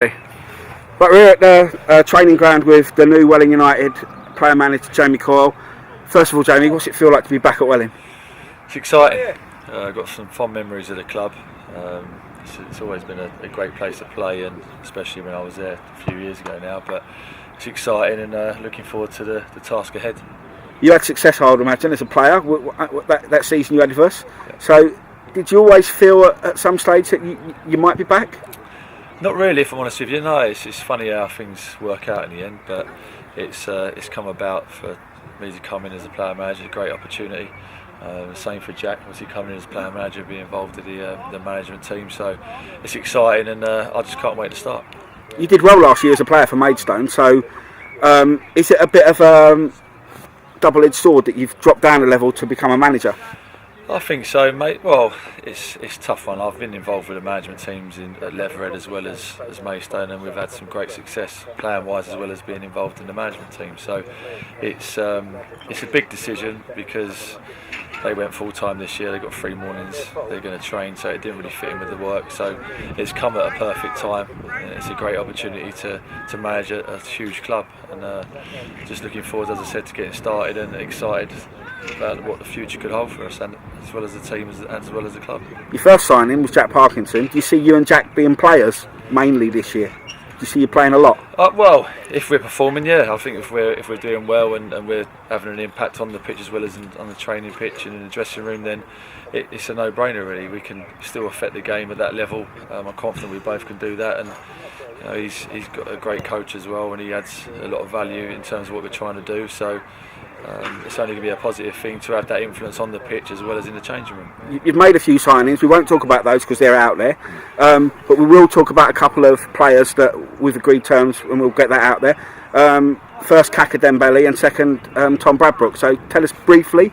But we're at the training ground with the new Welling United player manager Jamie Coyle. First of all, Jamie, what's it feel like to be back at Welling? It's exciting. I've got some fond memories of the club. It's always been a great place to play, and especially when I was there a few years ago now. But it's exciting, and looking forward to the task ahead. You had success, I would imagine, as a player that season you had with us. Yeah. So, did you always feel at some stage that you might be back? Not really, if I'm honest with you. No, it's funny how things work out in the end, but it's come about for me to come in as a player manager. A great opportunity. Same for Jack, obviously coming in as player manager, being involved in the management team. So it's exciting, and I just can't wait to start. You did well last year as a player for Maidstone. So is it a bit of a double-edged sword that you've dropped down a level to become a manager? I think so, mate. Well, it's a tough one. I've been involved with the management teams at Leatherhead as well as Maidstone, and we've had some great success playing-wise as well as being involved in the management team. So it's a big decision because they went full-time this year. They got 3 mornings. They're going to train, so it didn't really fit in with the work. So it's come at a perfect time. It's a great opportunity to manage a huge club, and just looking forward, as I said, to getting started and excited about what the future could hold for us, and as well as the team as well as the club. Your first signing was Jack Parkinson. Do you see you and Jack being players mainly this year? Do you see you playing a lot? Well, if we're performing, yeah. I think if we're doing well and we're having an impact on the pitch as well as on the training pitch and in the dressing room, then it's a no-brainer really. We can still affect the game at that level. I'm confident we both can do that, and you know, he's got a great coach as well, and he adds a lot of value in terms of what we're trying to do. So it's only going to be a positive thing to have that influence on the pitch as well as in the changing room. You've made a few signings. We won't talk about those because they're out there, but we will talk about a couple of players that we've agreed terms, and we'll get that out there. First, Kaka Dembele, and second, Tom Bradbrook. So tell us briefly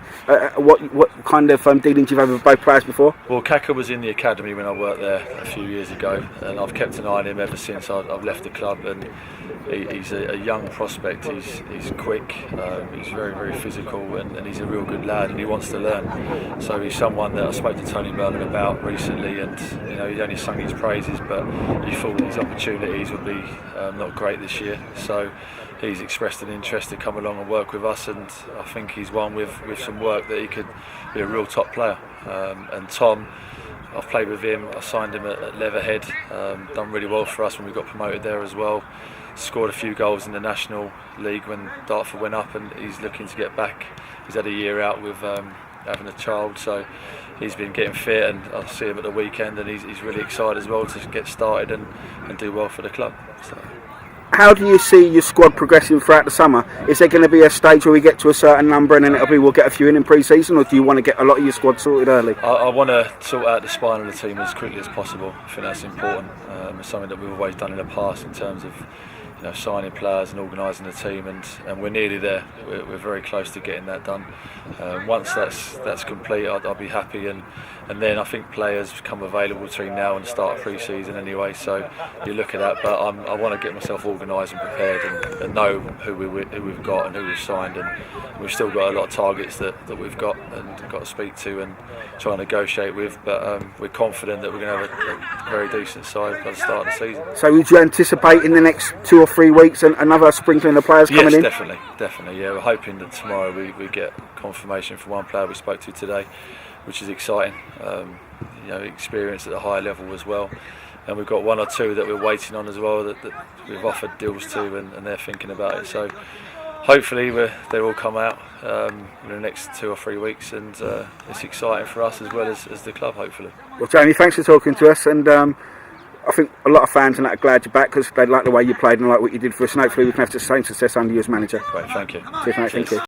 what kind of dealings you've had with both players before. Well, Kaka was in the academy when I worked there a few years ago, and I've kept an eye on him ever since I've left the club. And he's a young prospect. He's quick. He's very physical, and he's a real good lad, and he wants to learn. So he's someone that I spoke to Tony Merlin about recently, and you know, he only sung his praises, but he thought his opportunities would be not great this year. So he's expressed an interest to come along and work with us, and I think he's one with some work that he could be a real top player. And Tom, I've played with him. I signed him at Leatherhead. Done really well for us when we got promoted there as well. Scored a few goals in the National League when Dartford went up, and he's looking to get back. He's had a year out with having a child, so he's been getting fit, and I'll see him at the weekend, and he's really excited as well to get started and do well for the club. So. How do you see your squad progressing throughout the summer? Is there going to be a stage where we get to a certain number and then we'll get a few in pre-season, or do you want to get a lot of your squad sorted early? I want to sort out the spine of the team as quickly as possible. I think that's important. It's something that we've always done in the past in terms of signing players and organising the team, and we're nearly there. We're very close to getting that done. Once that's complete, I'll be happy, and then I think players become available between now and the start of pre-season anyway. So you look at that, but I want to get myself organised and prepared, and know who we've got and who we've signed, and we've still got a lot of targets that we've got and got to speak to and try and negotiate with. But we're confident that we're going to have a very decent side by the start of the season. So would you anticipate in the next 2 or 3 weeks another sprinkling of players coming in? Yes, definitely. Yeah, we're hoping that tomorrow we get confirmation from one player we spoke to today, which is exciting. Experience at a high level as well, and we've got 1 or 2 that we're waiting on as well that we've offered deals to, and they're thinking about it. So hopefully they all come out in the next 2 or 3 weeks, and it's exciting for us as well as the club, hopefully. Well, Jamie, thanks for talking to us, and I think a lot of fans are glad you're back because they like the way you played and like what you did for us, and hopefully we can have the same success under you as manager. Great, thank you. Cheers, mate. Thank you.